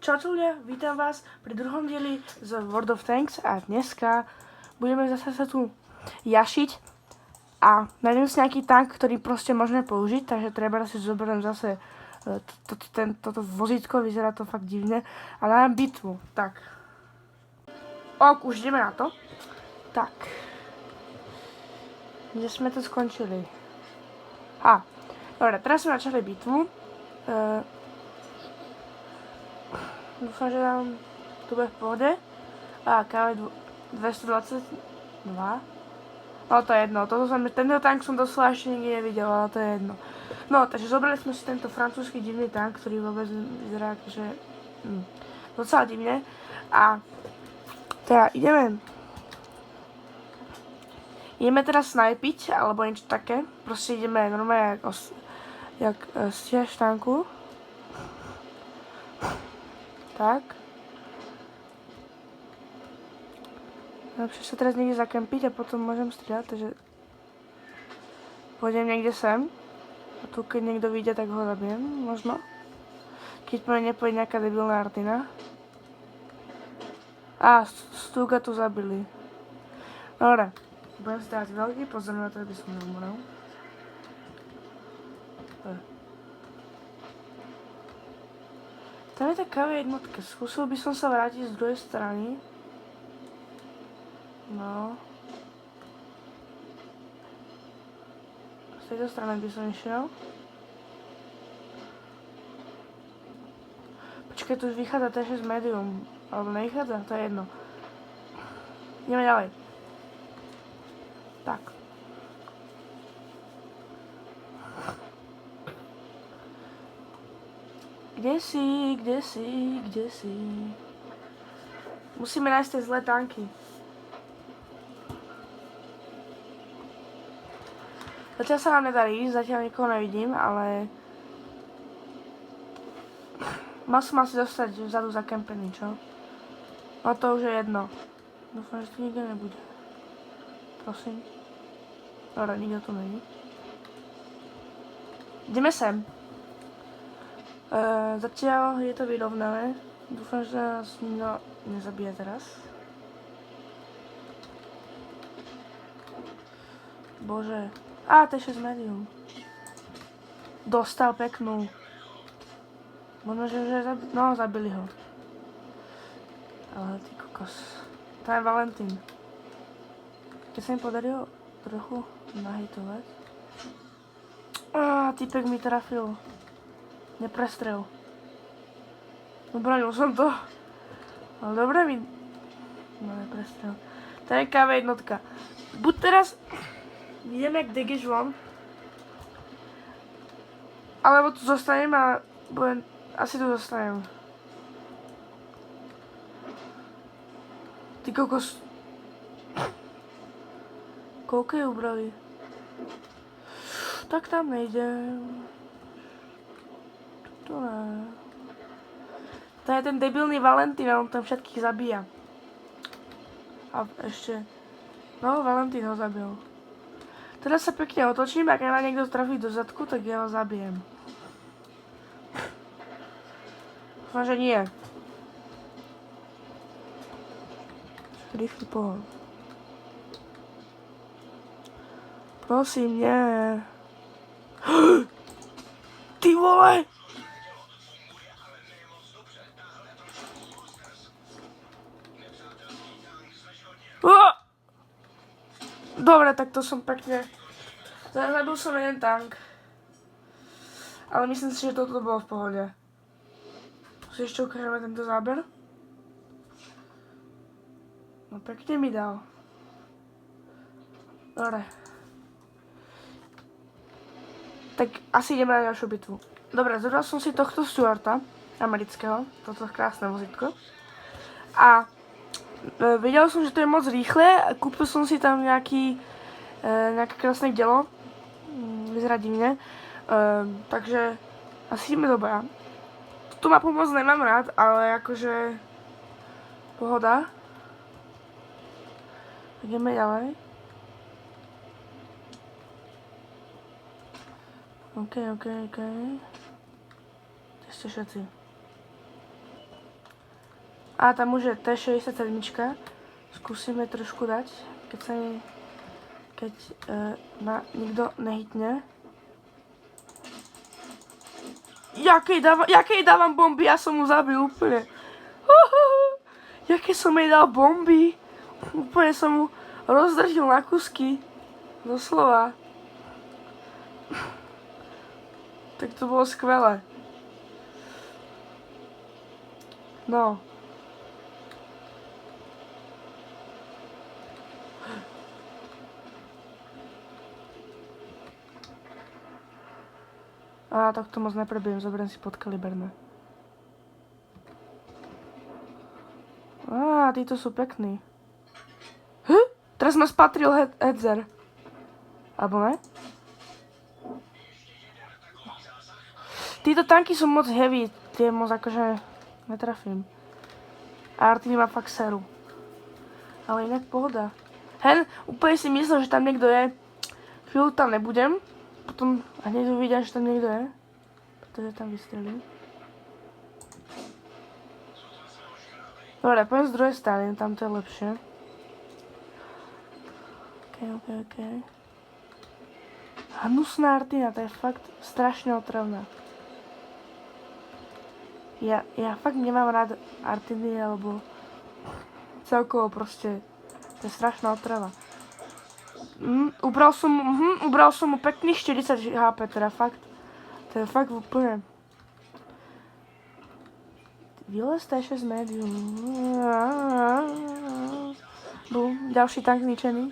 Čaute ľudia, vítam vás pri druhom dieli z World of Tanks a dneska budeme zase sa tu jašiť a nájdem si nejaký tank, ktorý proste môžeme použiť, takže treba si zoberiem zase toto vozítko, vyzerá to fakt divne a dávam bitvu, tak. Už ideme na to. Tak. Kde sme to skončili? Dobre, teraz sme začali bitvu. Dúfam, že nám tu bude v pohode. KV 222. No to je jedno, tento tank som doslova ešte nikdy nevidel, ale to je jedno. No, takže zobrali sme si tento francúzsky divný tank, ktorý vôbec vyzerá akože docela divne. A teda ideme teraz snajpiť, alebo niečo také. Proste ideme normálne jak stíhač tanku. Tak. Lepšie sa teraz niekde zakempiť a potom môžem strieľať, takže pôjdem niekde sem. A tu keď niekto vyjde, tak ho zabijem, možno. Keď po mne nepôjde nejaká debilná artina. Stúka tu zabili. Dobre. Budem si dávať veľký pozor na to, aby som neumrel. Tam je tá KV jednotka. Skúsil by som sa vrátiť z druhej strany. No. Z tejto strany by som išiel. Počkaj, tu už vychádza T6 medium. Alebo nevychádza? To je jedno. Ideme ďalej. Tak. Kde si? Musíme nájsť tie zlé tanky. Zatiaľ sa nám nedarí, zatiaľ nikoho nevidím, ale mal som asi dostať vzadu zakempený, čo? No to už je jedno. Dúfam, že tu nikto nebude. Prosím. Dobre, nikto tu není. Ideme sem. Zatiaľ je to vyrovnané. Dúfam, že nás nikto nezabije teraz. Bože. T6 medium. Dostal peknú. Možno, že zabili ho. Ale ty kokos. To je Valentín. Keď sa mi podarilo trochu nahitovať. Typek mi trafil. Neprestrel. Obranil som to. Ale dobre mi... No, neprestrel. To je KV jednotka. Buď teraz... Ideme jak Degiš von. Alebo tu zostanem a... Asi tu zostanem. Ty kokos. Koľko je ubrali? Tak tam nejdem. To ne. To je ten debilný Valentín, on tam všetkých zabíja. A ešte... No, Valentín ho zabil. Teraz sa pekne otočím, ak ma niekto trafí do zadku, tak ja ho zabijem. Dúfam, že nie. Rýchly pohon. Prosím, nie. Ty vole! Dobre, tak to som pekne... Zabil som jeden tank. Ale myslím si, že toto bolo v pohode. Si ešte ukážeme tento záber. No pekne mi dal. Dobre. Tak asi ideme na ďalšiu bitvu. Dobre, zobral som si tohto Stuarta, amerického, toto krásne vozítko. A videl som, že to je moc rýchle a kúpil som si tam nejaké krásne dielo. Vyzerá divne. Takže asi ideme do boja. Tuto mapu moc nemám rád, ale akože pohoda. Ideme ďalej. OK. Ste všetci. A tam už je T67. Skúsime trošku dať, keď ma nikto nehitne. Jakej dávam bomby? Ja som mu zabil úplne. Jaké som jej dal bomby? Úplne som mu rozdrtil na kusky. Doslova. Tak to bolo skvelé. No. A tak to moc neprebijem, zoberiem si podkaliberné. Á, títo sú pekní. Teraz ma spatril Hedzer. Alebo ne? Títo tanky sú moc heavy, tie moc akože netrafím. A Artini má fakt seru. Ale inak pohoda. Hen, úplne si myslel, že tam niekto je. Chvíľu tam nebudem. Potom hneď uvidia, že tam niekto je. Pretože tam vystrelím. Dobre, poďme z druhej strany, tam to je lepšie. OK. Hnusná Artina, to je fakt strašne otravná. Ja fakt nemám rád Artiny, alebo celkovo proste, to je strašná otrava. Ubral som mu pekných 40 HP, teda fakt. To je fakt úplne. Vylez T6 medium. Bum, ďalší tank zničený.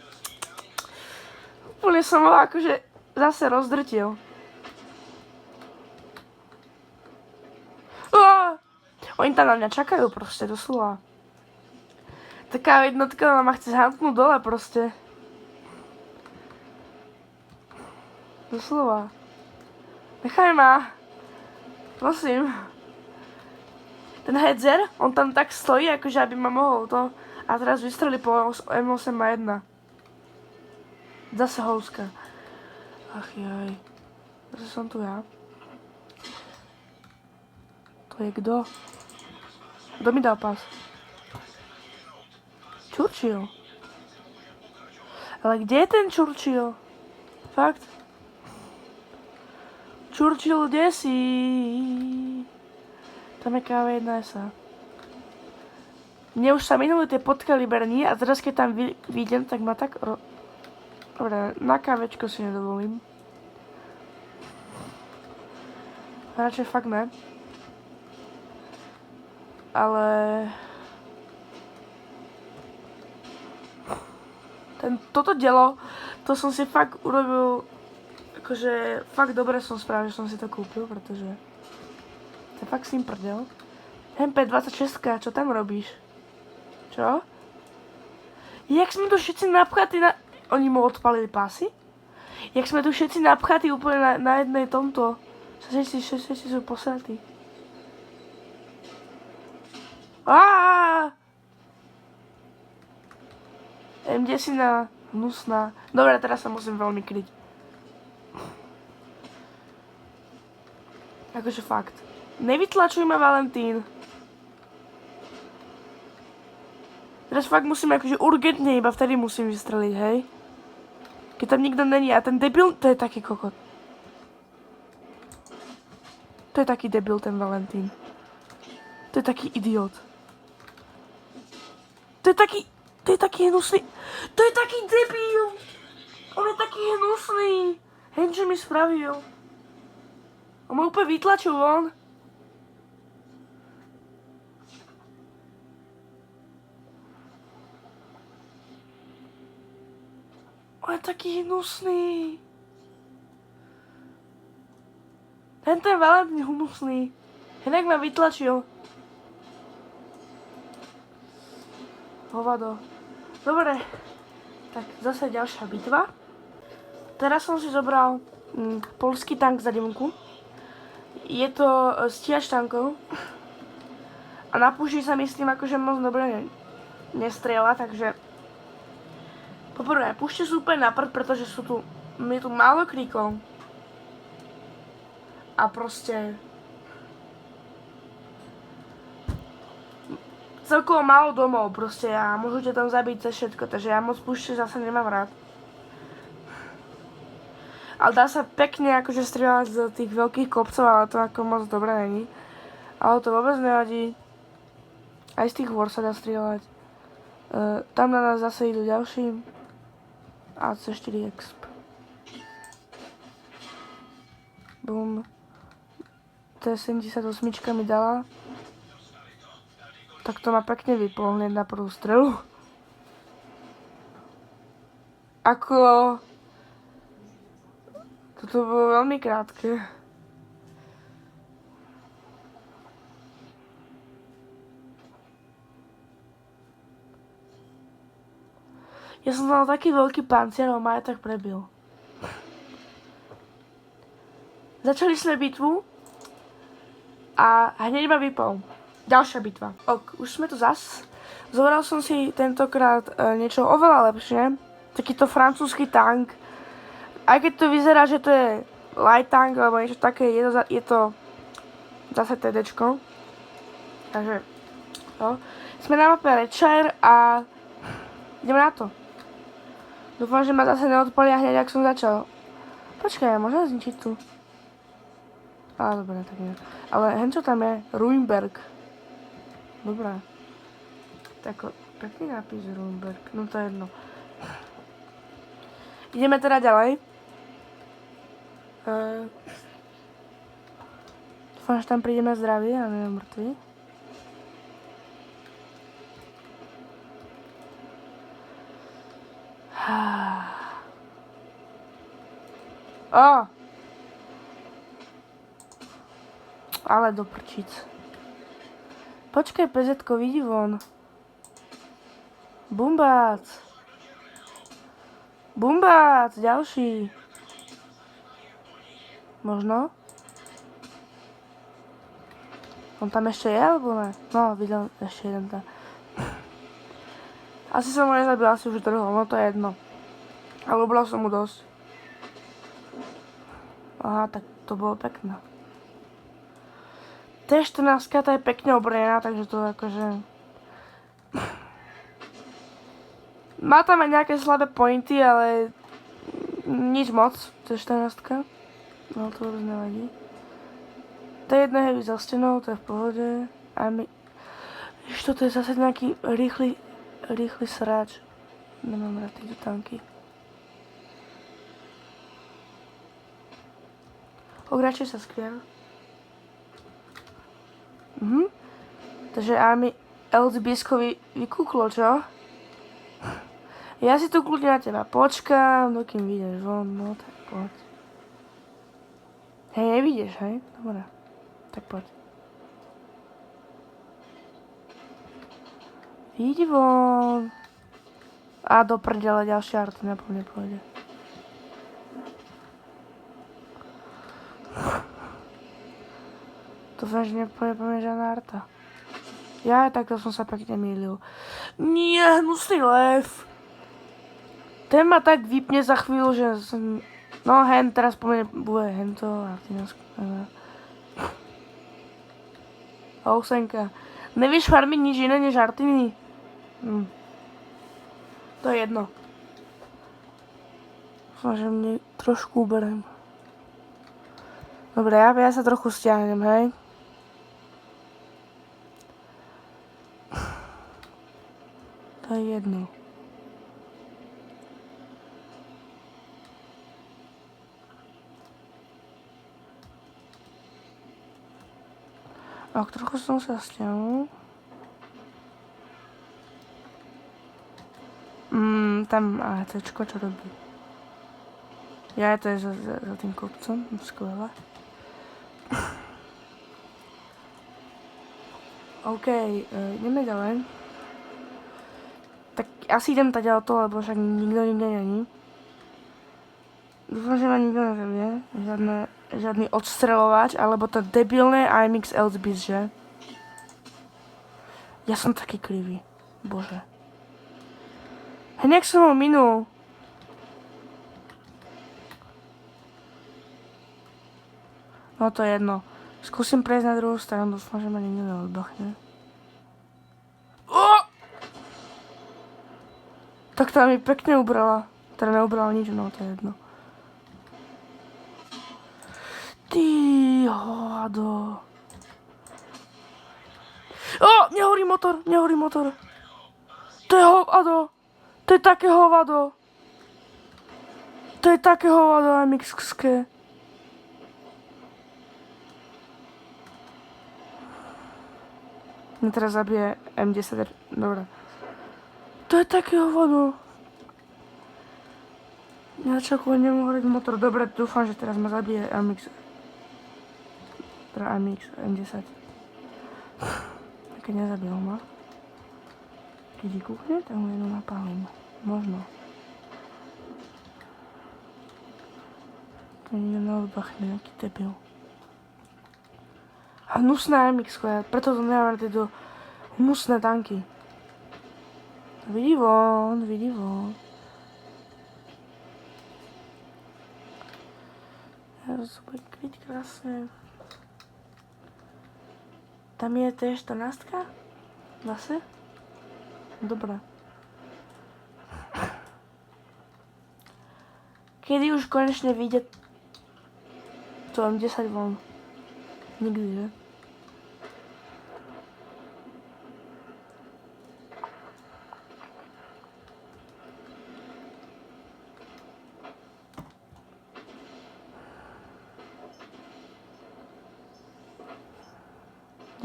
Úplne som ho akože zase rozdrtil. Oni tam na mňa čakajú proste, doslova. Taká jednotka ma chce zhampnúť dole proste. Doslova. Nechaj ma. Prosím. Ten Hedzer, on tam tak stojí, akože aby ma mohol to. A teraz vystrelí po M8A1. Zase houska. Ach jaj. Zase som tu ja. To je kto? Kto mi dal pas? Churchill. Ale kde je ten Churchill? Fakt? Churchill, kde si? Tam je KV1SA. Mne už sa minuli tie podkaliberní a teraz keď tam vyjdem, tak ma tak... Dobre, na kávečko si nedovolím. Radšej fakt ne. Ale... Toto dielo, to som si fakt urobil... Akože fakt dobre som spravil, že som si to kúpil, pretože... To je fakt simprdel. MP26, čo tam robíš? Čo? Jak sme tu všetci napchatí na... Oni mu odpalili pásy? Jak sme tu všetci napchatí úplne na jednej tomto... Všetci sú posratí. M10 hnusná. Dobre, teraz sa musím veľmi kryť. Akože fakt. Nevytlačuj ma, Valentín. Teraz fakt musím akože urgentne, iba vtedy musím vystreliť, hej? Keď tam nikto není a ten debil, to je taký kokot. To je taký debil, ten Valentín. To je taký idiot. To je taký hnusný. To je taký debil. On je taký hnusný. Hej, čo mi spravil. On ma úplne vytlačil von. On je taký hnusný. Ten Valentín hnusný. Inak ma vytlačil. Hovado. Dobre. Tak zase ďalšia bitva. Teraz som si zobral poľský tank za dimku. Je to stíhač tankov. A na púšti sa myslím akože moc dobre nestrieľa, takže... Poprvé, púšte sú úplne na prd, pretože je tu málo kríkov. A proste... celkovo málo domov proste a môžu ťa tam zabiť cez všetko, takže ja moc púšte zase nemám rád. Ale dá sa pekne akože strieľať z tých veľkých kopcov, ale to ako moc dobré není. Ale to vôbec nevadí. Aj z tých hôr sa dá strieľať. Tam na nás zase idú ďalší. A C4 exp. Bum. T78 mi dala. Tak to ma pekne vypol hneď na prvú strelu. Ako... Toto bolo veľmi krátke. Ja som mal taký veľký pancier, ale ma aj tak prebil. Začali sme bitvu a hneď ma vypol. Ďalšia bitva. Ok, už sme tu zas. Zobral som si tentokrát niečo oveľa lepšie. Takýto francúzsky tank. Aj keď to vyzerá, že to je light tank alebo niečo také, je to zase TDčko. Takže, no. Sme na mape Redshire a ideme na to. Dúfam, že ma zase neodpalia hneď, ak som začal. Počkaj, ja môžem zničiť tu. Á, dobre, tak nie. Ale henčo tam je? Ruinberg. Dobré. Tak pekný nápis Ruinberg. No to je jedno. Ideme teda ďalej. Dúfam, že tam prídeme zdraví a nie mŕtvi. Ale do prčic. Počkaj, PZ-ko, vidí von. Bumbác. Bumbác, ďalší. Možno? On tam ešte je, alebo ne? No, videl ešte jeden tam. Asi som ho nezabil, asi už trhol, no to je jedno. Ale ubral som mu dosť. Aha, tak to bolo pekné. T14 tá je pekne obrnená, takže to akože... Má tam aj nejaké slabé pointy, ale... Nič moc, T14. No to vôbec nevadí. T1 heavy za stenou, to je v pohode. A my... Ešte to je zase nejaký rýchly sráč. Nemám rád tieto tanky. Radšej sa skriem. Takže Army LZB-skovi vykúklo, čo? Ja si tu kľudne na teba počkám, dokým vyjdeš von, no tak poď. Hej, nevidíš, hej? Dobre, tak poď. Vidí von. A do prdele, ďalšia arta naplne pôjde. Dúfam, že nepôjde žiadna arta. Ja takto som sa pekne mýlil. Nie, hnusný lev. Ten ma tak vypne za chvíľu, že som... No hen, teraz pomene bude hento a ty nás... Ousenka. Nevieš farmiť nič iné než artiny? To je jedno. Dúfam, že mne trošku uberiem. Dobre, ja sa trochu stiahnem, hej? To je jedno. Ak trochu som sa stiahol. Tam ACčko, čo robí? Ja, to je za tým kopcom, skvelé. OK, ideme ďalej. Tak asi idem tady o to, lebo však nikto nikde není. Dúfam, že ma nikto nezabije. Žiadny odstreľovač, alebo to debilné IMX LZBs, že? Ja som taký krivý. Bože. Hneď som ho minul. No to je jedno. Skúsim prejsť na druhú stranu, dúfam, že ma nikto neodbachne. Tak tam mi pekne ubrala. Teda neubrala nič, no to je jedno. Ty hovado. Ó, nehorí motor. To je hovado. To je také hovado. To je také hovado MX-ské. Mne teraz zabije M10, dobre. To je také hovado. Neočakujem, nemohol horiť motor. Dobre, dúfam, že teraz ma zabije MX. Teda MX, M10. Keď nezabil ma. Keď vykuchne, tak mu jednu napálim. Možno. Keď nikto neodbachne, nejaký debil. A hnusná MX, preto to nemám tieto hnusné tanky. Vidí von. Ja to bude kryť krásne. Tam je T14? Zase? Dobre. Kedy už konečne vyjde to M10 von? Nikdy, že?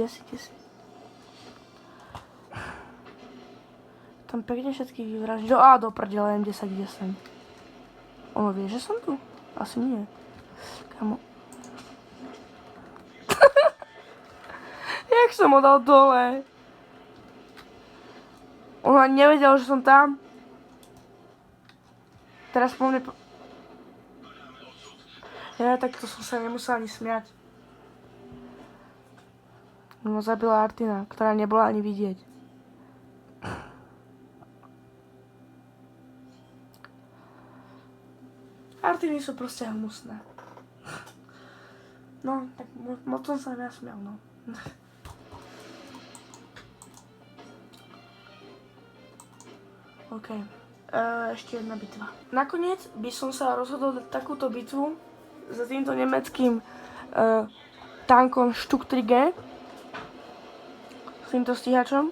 Kde si? Tam pekne všetkých vyvraždí. Do prdele M10, kde som. Ono vie, že som tu? Asi nie. Kamo. Jak som ho dal dole? On ani nevedel, že som tam. Teraz po mne... Ja, tak to som sa nemusel ani smiať. No, zabila Artina, ktorá nebola ani vidieť. Artiny sú proste hnusné. No, tak moc som sa nasmial, no. OK. Ešte jedna bitva. Nakoniec by som sa rozhodol dať takúto bitvu za týmto nemeckým tankom Štuk 3G. S týmto stíhačom,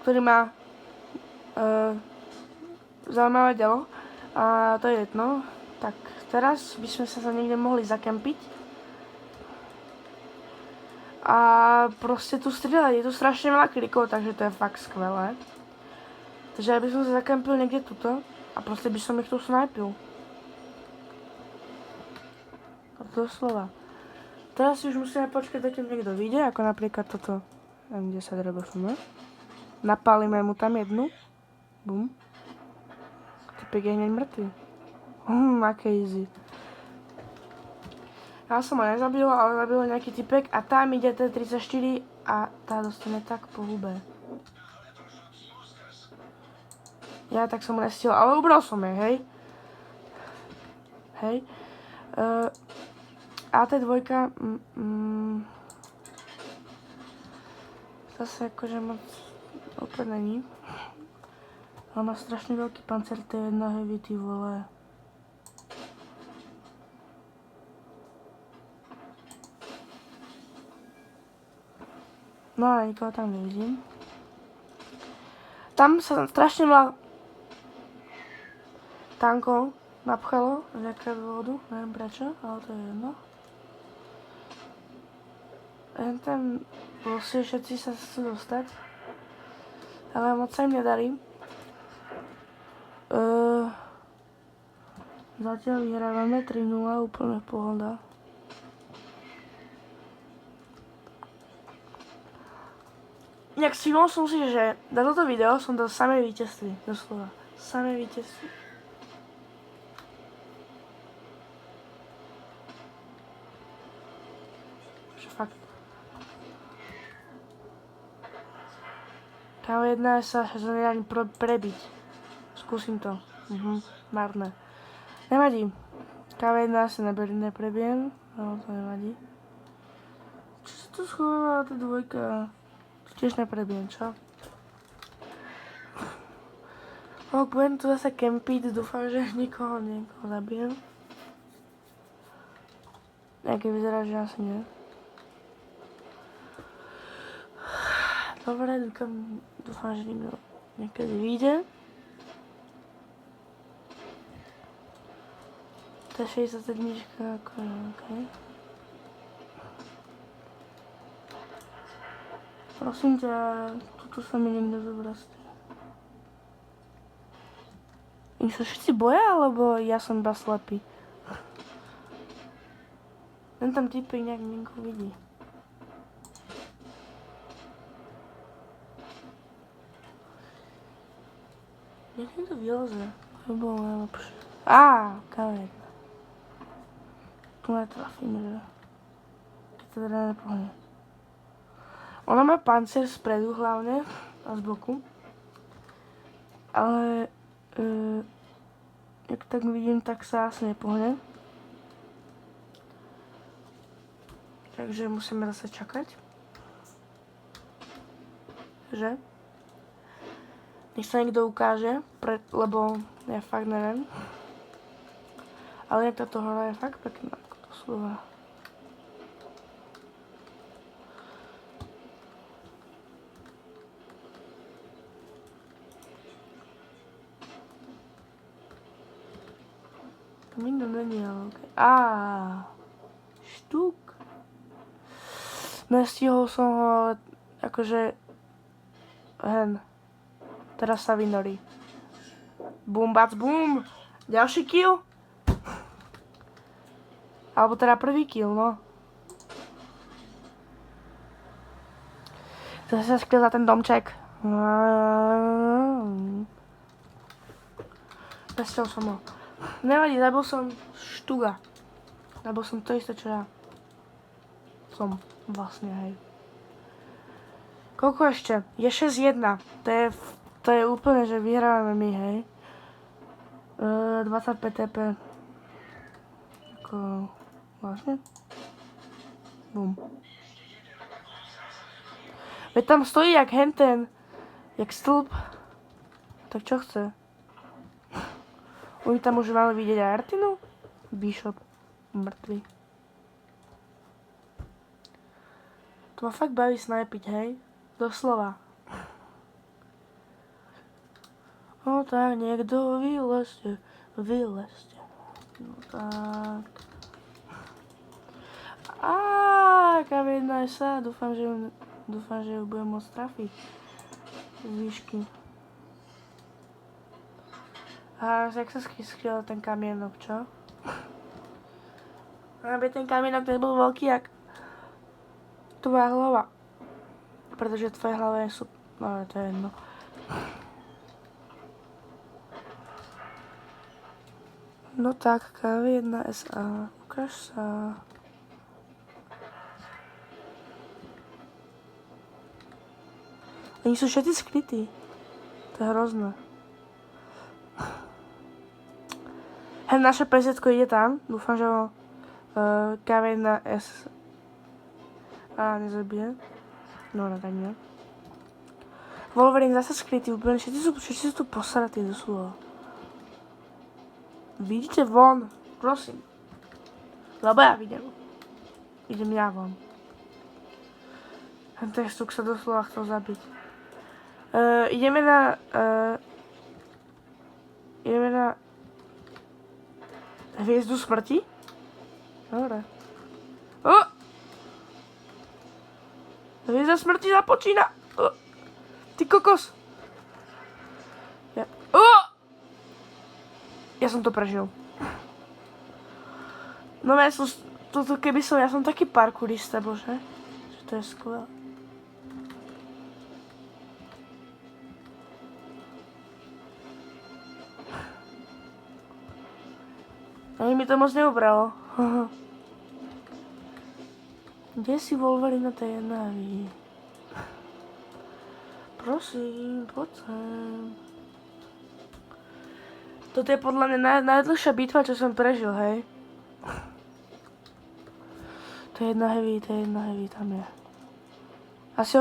ktorý má zaujímavé dielo. A to je jedno. Tak teraz by sme sa niekde mohli zakempiť. A proste tu strieľať. Je tu strašne veľa klikov, takže to je fakt skvelé. Takže ja by som sa zakempil niekde tuto a proste by som ich tu snajpil. Doslova. Teraz si už musíme počkať, dokým niekto vyjde, ako napríklad toto M10 RBFM. Napálime mu tam jednu. Bum. Typek je hneď mŕtvy. Aké easy. Ja som ho nezabil, ale zabil nejaký typek a tam ide T34 a tá dostane tak po hube. Ja tak som ho nestihol, ale ubral som jej, hej. Hej. AT2 zase akože moc opäť není. Ale má strašne veľký pancer T1 heavy, ty vole. No ale nikoho tam nevidím. Tam sa strašne veľa tankov napchalo z nejakého dôvodu, neviem prečo, ale to je jedno. Tam proste všetci sa chcú dostať, ale moc sa im nedarí. Zatiaľ vyhrávame 3-0, úplne pohoda. Inak všimol som si, že na toto video som dal samé víťazství, doslova. Samé víťazství. Že fakt. KV1 sa nedá ani prebiť. Skúsim to. Marné. Nevadí. KV1 sa neprebijem, ale to nevadí. Čo sa tu schováva tá dvojka? Tiež neprebijem, čo? No, budem tu zase kempiť, dúfam, že niekoho zabijem. Nejaký vyzerá, že asi nie. Dobre, dúfam, že nikto niekedy vyjde. To je 67, okej. Prosím ťa, tuto sa mi niekto zobrastí. Oni sa všetci boja, alebo ja som iba slepý? Ten tam typek nejak niekoho vidí. Jak mi to vyleze? To by bolo najlepšie. Kameň. Tu netrafím, že? Keď to teda nepohne. Ona má pancier spredu hlavne a z boku. Ale jak tak vidím, tak sa asi nepohne. Takže musíme zase čakať. Že? Nech sa niekto ukáže, lebo ja fakt neviem. Ale táto hora je fakt pekná, ako to slova. Tam nikto není, ale okej. Štuk. Nestihol som ho, ale akože teraz sa vynorí. Bum, bac, bum. Ďalší kill. Alebo teda prvý kill, no. Zase sa skryl za ten domček. Presťal som ho. Nevadí, zabil som štuga. Zabil som to isté, čo ja som vlastne, hej. Koľko ešte? Je 6-1. To je úplne, že vyhrávame my, hej. 25 TP. Ako... Vlastne? Bum. Veď tam stojí jak henten. Jak stĺp. Tak čo chce? Oni tam už mali vidieť aj Artinu? Bishop. Mŕtvy. To ma fakt baví snajpiť, hej? Doslova. No tak, niekto vylezte. No tak. Kamienná sa. Dúfam, že ju budem môcť trafiť. Z výšky. Jak sa skryl ten kamienok, čo? Aby ten kamienok nebol veľký, jak tvoja hlava. Pretože tvoje hlava je super. No, to je jedno. No tak, K1 SA. Ukáž sa. Oni sú všetci skrytí. To je hrozné. Naše PZ ide tam. Dúfam, že ho K1S nezabije. No, tak nie. Wolverine zase skrytý úplne. Všetci sú tu posratí doslova. Vidíte von, prosím. Lebo ja vidím. Idem ja von. Ten štuk sa doslova chcel zabiť. Ideme na hviezdu smrti. Dobre. Hviezda smrti započína. Ty kokos. Ja som to prežil. No ja som, ja som taký parkourista, bože. Že to je skvelé. Ani mi to moc neubralo. Kde si Wolverine na tej jednávi? Prosím, poď sem. Toto je podľa mňa najdlhšia bitva, čo som prežil, hej. To je jedna heavy, tam je. Asi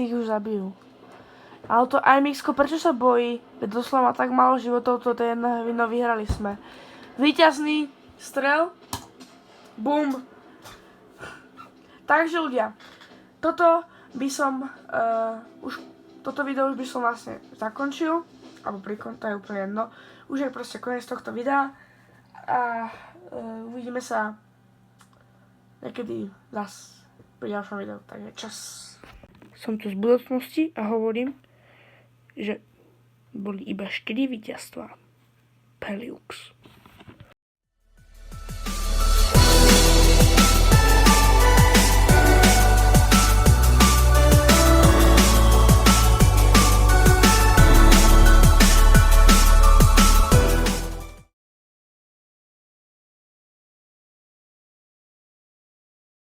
ich už zabijú. Ale to IMX-ko, prečo sa bojí? Veď doslova má tak málo životov, toto je jedna vino, vyhrali sme. Víťazný strel. Bum. Takže ľudia, toto by som toto video už by som vlastne zakončil. Alebo to je úplne jedno. Už je proste koniec tohto videa. A uvidíme sa niekedy zas pri ďalšom videu. Takže čas. Som tu z budúcnosti a hovorím, že boli iba 4 víťazstvá. Peliux.